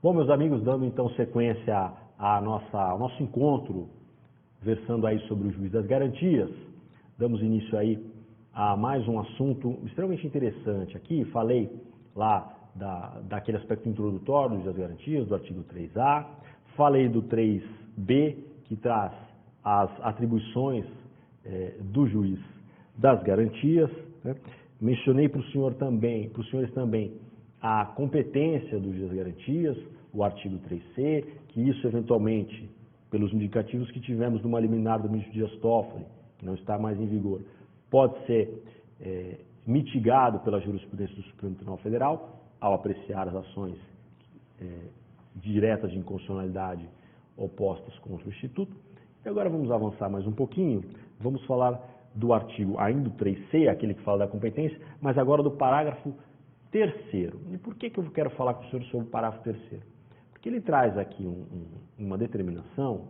Bom, meus amigos, dando então sequência ao nosso encontro, versando aí sobre o juiz das garantias, damos início aí a mais um assunto extremamente interessante aqui. Falei lá daquele aspecto introdutório do juiz das garantias, do artigo 3A, falei do 3B, que traz as atribuições do juiz das garantias, né? Mencionei para os senhores também a competência do juiz das garantias, o artigo 3C, que isso eventualmente, pelos indicativos que tivemos numa liminar do ministro Dias Toffoli, que não está mais em vigor, pode ser mitigado pela jurisprudência do Supremo Tribunal Federal, ao apreciar as ações diretas de inconstitucionalidade opostas contra o Instituto. E agora vamos avançar mais um pouquinho, vamos falar do artigo, ainda do 3C, aquele que fala da competência, mas agora do parágrafo 3º. E por que eu quero falar com o senhor sobre o parágrafo 3º? Porque ele traz aqui uma determinação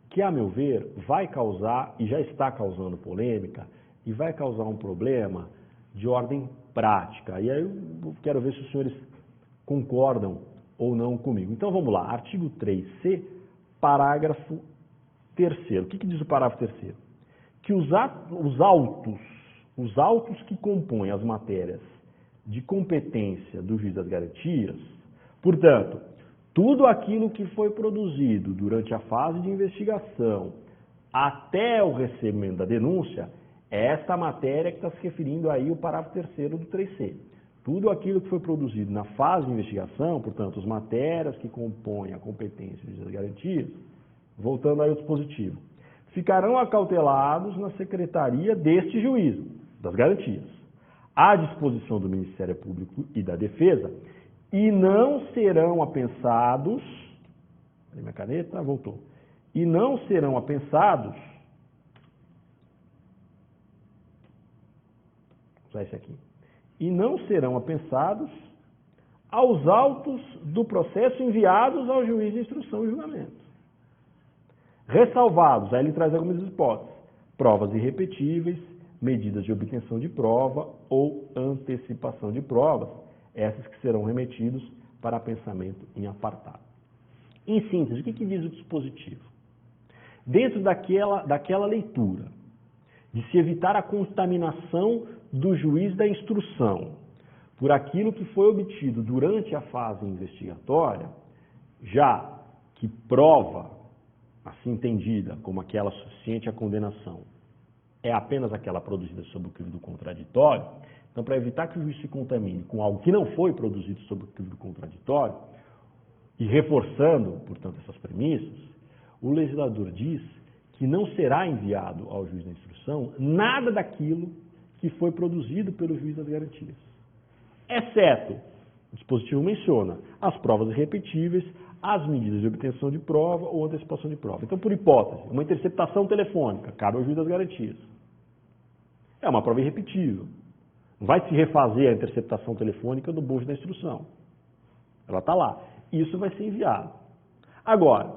que, a meu ver, vai causar, e já está causando polêmica, e vai causar um problema de ordem prática. E aí eu quero ver se os senhores concordam ou não comigo. Então vamos lá, artigo 3C, parágrafo 3º. O que diz o parágrafo 3º? Que os autos que compõem as matérias de competência do juiz das garantias, portanto, tudo aquilo que foi produzido durante a fase de investigação até o recebimento da denúncia, é esta matéria que está se referindo aí o parágrafo 3º do 3C. Tudo aquilo que foi produzido na fase de investigação, portanto, as matérias que compõem a competência do juiz das garantias, voltando aí ao dispositivo, ficarão acautelados na secretaria deste juízo, das garantias, à disposição do Ministério Público e da Defesa, e não serão apensados, cadê minha caneta? Voltou. E não serão apensados, vou usar esse aqui, e não serão apensados aos autos do processo enviados ao juiz de instrução e julgamento. Ressalvados, aí ele traz algumas hipóteses, provas irrepetíveis, medidas de obtenção de prova ou antecipação de provas, essas que serão remetidos para pensamento em apartado. Em síntese, o que diz o dispositivo? Dentro daquela leitura, de se evitar a contaminação do juiz da instrução por aquilo que foi obtido durante a fase investigatória, já que prova, assim entendida como aquela suficiente à condenação, é apenas aquela produzida sob o crivo do contraditório. Então, para evitar que o juiz se contamine com algo que não foi produzido sob o crivo do contraditório, e reforçando, portanto, essas premissas, o legislador diz que não será enviado ao juiz da instrução nada daquilo que foi produzido pelo juiz das garantias, exceto, o dispositivo menciona, as provas irrepetíveis, as medidas de obtenção de prova ou antecipação de prova. Então, por hipótese, uma interceptação telefônica cabe ao juiz das garantias. É uma prova irrepetível. Não vai se refazer a interceptação telefônica do bojo da instrução. Ela está lá. Isso vai ser enviado. Agora,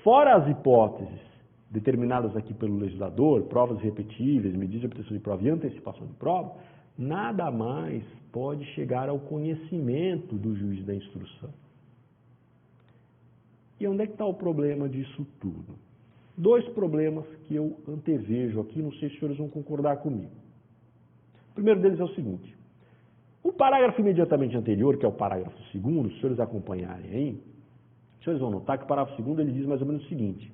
fora as hipóteses determinadas aqui pelo legislador, provas irrepetíveis, medidas de obtenção de prova e antecipação de prova, nada mais pode chegar ao conhecimento do juiz da instrução. E onde é que está o problema disso tudo? Dois problemas que eu antevejo aqui, não sei se os senhores vão concordar comigo. O primeiro deles é o seguinte: o parágrafo imediatamente anterior, que é o parágrafo 2º, se os senhores acompanharem aí, os senhores vão notar que o parágrafo 2º ele diz mais ou menos o seguinte: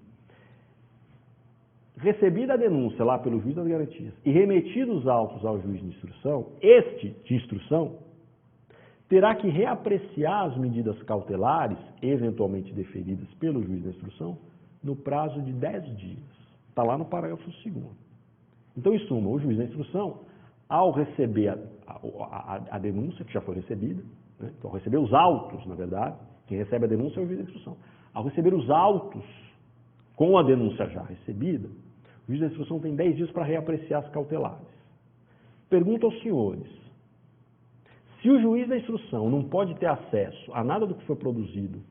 recebida a denúncia lá pelo juiz das garantias e remetidos os autos ao juiz de instrução, este de instrução terá que reapreciar as medidas cautelares, eventualmente deferidas pelo juiz da instrução, no prazo de 10 dias. Está lá no parágrafo 2º. Então, em suma, o juiz da instrução, ao receber a denúncia, que já foi recebida, né? Então, ao receber os autos, na verdade, quem recebe a denúncia é o juiz da instrução. Ao receber os autos com a denúncia já recebida, o juiz da instrução tem 10 dias para reapreciar as cautelares. Pergunto aos senhores: se o juiz da instrução não pode ter acesso a nada do que foi produzido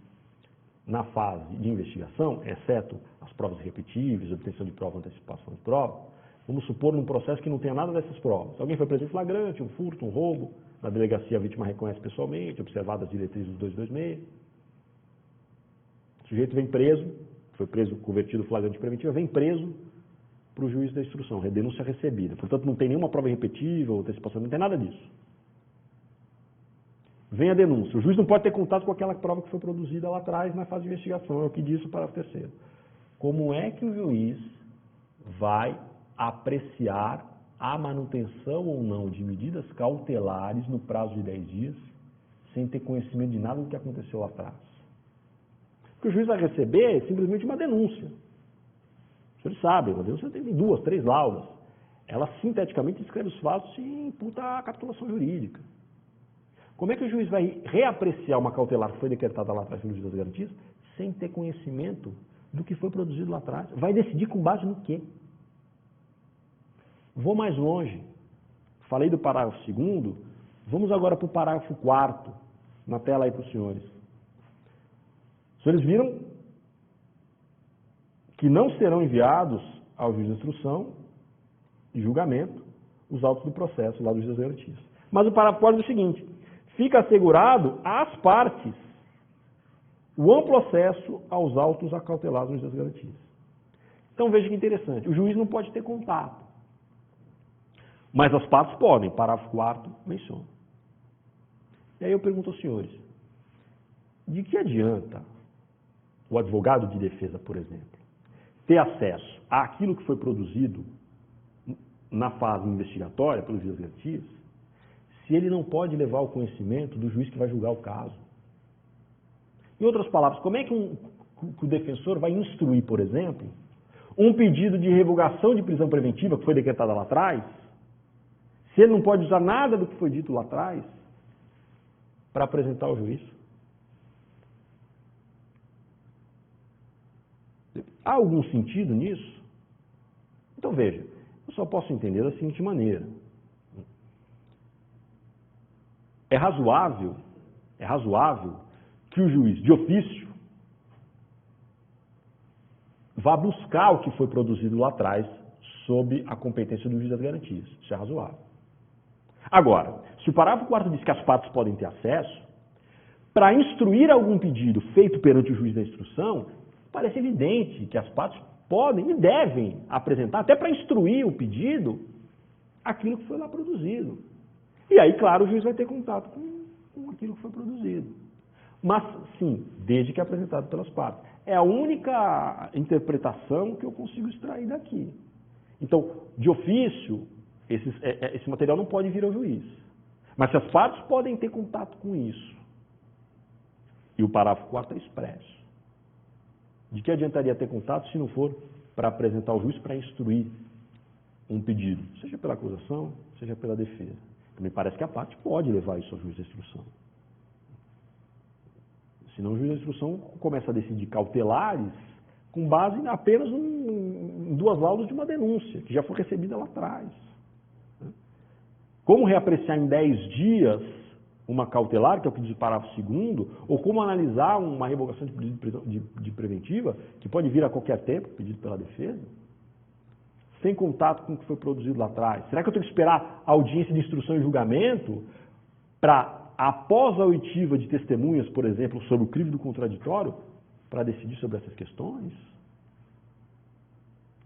na fase de investigação, exceto as provas irrepetíveis, obtenção de prova, antecipação de prova, vamos supor num processo que não tenha nada dessas provas. Alguém foi preso em flagrante, um furto, um roubo, na delegacia a vítima reconhece pessoalmente, observadas as diretrizes do 226. O sujeito vem preso, foi preso, convertido flagrante preventiva, vem preso para o juiz da instrução, denúncia recebida. Portanto, não tem nenhuma prova irrepetível, antecipação, não tem nada disso. Vem a denúncia. O juiz não pode ter contato com aquela prova que foi produzida lá atrás na fase de investigação, é o que diz o parágrafo 3º. Como é que o juiz vai apreciar a manutenção ou não de medidas cautelares no prazo de 10 dias, sem ter conhecimento de nada do que aconteceu lá atrás? Porque o juiz vai receber simplesmente uma denúncia. Os senhores sabem, uma denúncia tem 2, 3 laudas. Ela sinteticamente descreve os fatos e imputa a capitulação jurídica. Como é que o juiz vai reapreciar uma cautelar que foi decretada lá atrás pelo juiz das garantias, sem ter conhecimento do que foi produzido lá atrás? Vai decidir com base no quê? Vou mais longe. Falei do parágrafo 2º, vamos agora para o parágrafo 4º, na tela aí para os senhores. Os senhores viram que não serão enviados ao juiz de instrução e julgamento os autos do processo lá do juiz das garantias. Mas o parágrafo 4 é o seguinte: fica assegurado às partes o amplo acesso aos autos acautelados no juiz das garantias. Então veja que interessante, o juiz não pode ter contato, mas as partes podem, parágrafo 4º menciona. E aí eu pergunto aos senhores, de que adianta o advogado de defesa, por exemplo, ter acesso àquilo que foi produzido na fase investigatória pelo juiz das garantias, se ele não pode levar ao conhecimento do juiz que vai julgar o caso? Em outras palavras, como é que o defensor vai instruir, por exemplo, um pedido de revogação de prisão preventiva que foi decretada lá atrás, se ele não pode usar nada do que foi dito lá atrás para apresentar ao juiz? Há algum sentido nisso? Então veja, eu só posso entender da seguinte maneira. É razoável que o juiz, de ofício, vá buscar o que foi produzido lá atrás sob a competência do juiz das garantias. Isso é razoável. Agora, se o parágrafo 4º diz que as partes podem ter acesso, para instruir algum pedido feito perante o juiz da instrução, parece evidente que as partes podem e devem apresentar, até para instruir o pedido, aquilo que foi lá produzido. E aí, claro, o juiz vai ter contato com aquilo que foi produzido. Mas, sim, desde que apresentado pelas partes. É a única interpretação que eu consigo extrair daqui. Então, de ofício, esse material não pode vir ao juiz. Mas se as partes podem ter contato com isso, e o parágrafo 4º é expresso, de que adiantaria ter contato se não for para apresentar ao juiz para instruir um pedido, seja pela acusação, seja pela defesa? Me parece que a parte pode levar isso ao juiz da instrução. Senão o juiz da instrução começa a decidir cautelares com base apenas em 2 laudas de uma denúncia, que já foi recebida lá atrás. Como reapreciar em 10 dias uma cautelar, que é o que diz o parágrafo 2º, ou como analisar uma revogação de pedido de preventiva, que pode vir a qualquer tempo, pedido pela defesa, sem contato com o que foi produzido lá atrás? Será que eu tenho que esperar a audiência de instrução e julgamento para, após a oitiva de testemunhas, por exemplo, sobre o crivo do contraditório, para decidir sobre essas questões?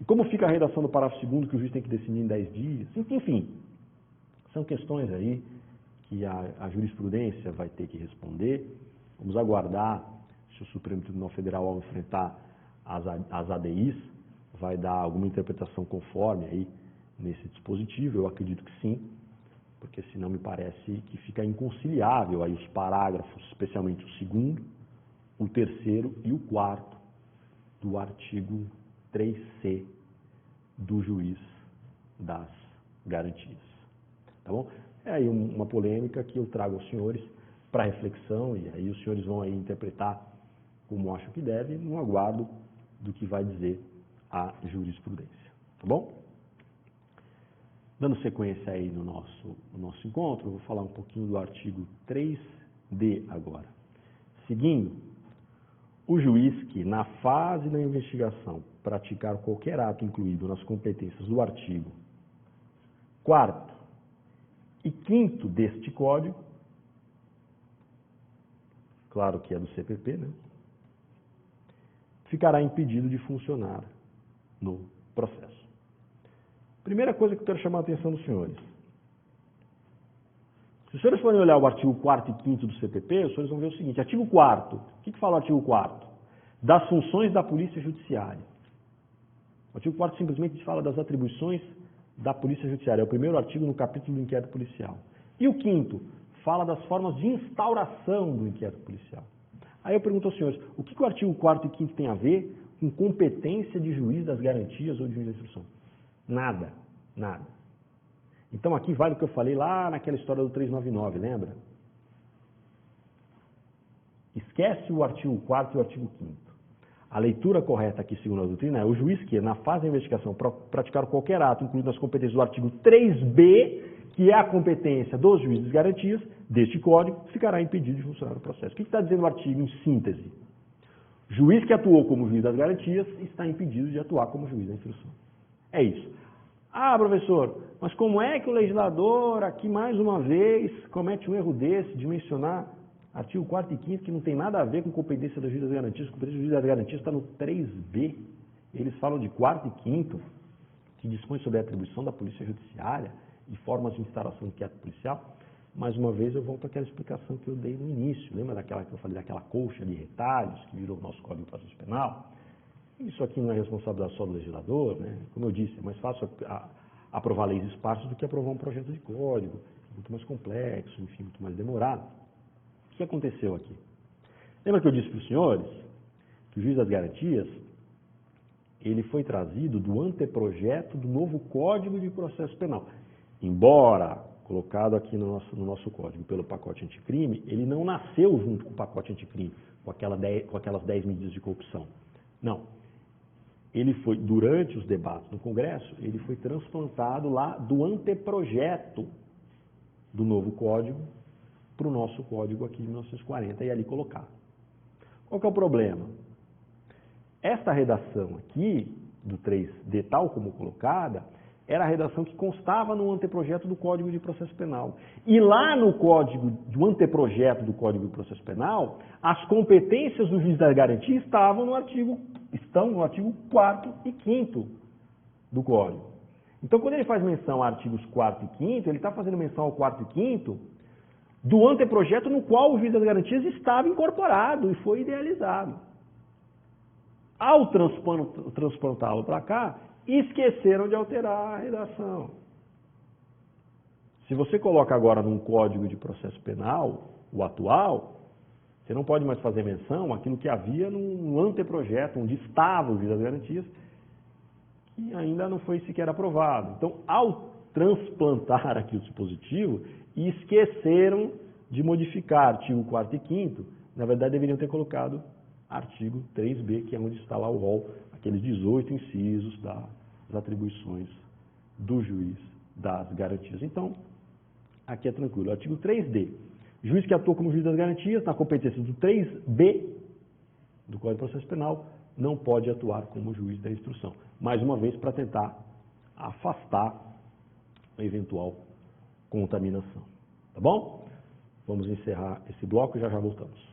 E como fica a redação do parágrafo 2º, que o juiz tem que decidir em 10 dias? Enfim, são questões aí que a jurisprudência vai ter que responder. Vamos aguardar se o Supremo Tribunal Federal, ao enfrentar as ADIs, vai dar alguma interpretação conforme aí nesse dispositivo. Eu acredito que sim, porque senão me parece que fica inconciliável aí os parágrafos, especialmente o 2º, o 3º e o 4º do artigo 3C do juiz das garantias. Tá bom? É aí uma polêmica que eu trago aos senhores para reflexão, e aí os senhores vão aí interpretar como acham que deve, no aguardo do que vai dizer a jurisprudência. Tá bom? Dando sequência aí no nosso encontro, eu vou falar um pouquinho do artigo 3D agora. Seguindo, o juiz que, na fase da investigação, praticar qualquer ato incluído nas competências do artigo 4º e 5º deste Código, claro que é do CPP, né? ficará impedido de funcionar no processo. Primeira coisa que eu quero chamar a atenção dos senhores. Se os senhores forem olhar o artigo 4º e 5º do CPP, os senhores vão ver o seguinte, artigo 4º, o que fala o artigo 4º? Das funções da Polícia Judiciária. O artigo 4º simplesmente fala das atribuições da Polícia Judiciária, é o primeiro artigo no capítulo do inquérito policial. E o 5º fala das formas de instauração do inquérito policial. Aí eu pergunto aos senhores, o que o artigo 4º e 5º tem a ver com competência de juiz das garantias ou de juiz da instrução? Nada, nada. Então aqui vale o que eu falei lá naquela história do 399, lembra? Esquece o artigo 4º e o artigo 5º. A leitura correta aqui, segundo a doutrina, é o juiz que, na fase da investigação, praticar qualquer ato, incluindo as competências do artigo 3b, que é a competência dos juízes de garantias, deste código, ficará impedido de funcionar o processo. O que está dizendo o artigo em síntese? Juiz que atuou como juiz das garantias está impedido de atuar como juiz da instrução. É isso. Ah, professor, mas como é que o legislador aqui, mais uma vez, comete um erro desse de mencionar artigo 4º e 5º, que não tem nada a ver com competência da juiz das garantias? A competência da juiz das garantias está no 3b. Eles falam de 4º e 5º, que dispõe sobre a atribuição da Polícia Judiciária e formas de instalação do inquérito policial. Mais uma vez, eu volto àquela explicação que eu dei no início. Lembra daquela que eu falei, daquela colcha de retalhos que virou o nosso Código de Processo Penal? Isso aqui não é responsabilidade só do legislador, né? Como eu disse, é mais fácil aprovar leis esparsas do que aprovar um projeto de código, muito mais complexo, enfim, muito mais demorado. O que aconteceu aqui? Lembra que eu disse para os senhores que o juiz das garantias, ele foi trazido do anteprojeto do novo Código de Processo Penal. Embora colocado aqui no nosso código pelo pacote anticrime, ele não nasceu junto com o pacote anticrime, com aquelas 10 medidas de corrupção. Não. Ele foi, durante os debates no Congresso, ele foi transplantado lá do anteprojeto do novo código para o nosso código aqui de 1940 e ali colocado. Qual que é o problema? Esta redação aqui, do 3D tal como colocada, era a redação que constava no anteprojeto do Código de Processo Penal. E lá no código, do anteprojeto do Código de Processo Penal, as competências do juiz da garantia estão no artigo 4º e 5º do Código. Então, quando ele faz menção a artigos 4º e 5º, ele está fazendo menção ao 4º e 5º do anteprojeto no qual o juiz das garantias estava incorporado e foi idealizado. Ao transplantá-lo para cá, esqueceram de alterar a redação. Se você coloca agora num Código de Processo Penal, o atual, você não pode mais fazer menção àquilo que havia num anteprojeto, onde estava o juiz das garantias, que ainda não foi sequer aprovado. Então, ao transplantar aqui o dispositivo, esqueceram de modificar artigo 4º e 5º, na verdade deveriam ter colocado artigo 3b, que é onde está lá o rol, aqueles 18 incisos das atribuições do juiz das garantias. Então, aqui é tranquilo. Artigo 3d. Juiz que atua como juiz das garantias, na competência do 3b do Código de Processo Penal, não pode atuar como juiz da instrução. Mais uma vez, para tentar afastar a eventual contaminação. Tá bom? Vamos encerrar esse bloco e já voltamos.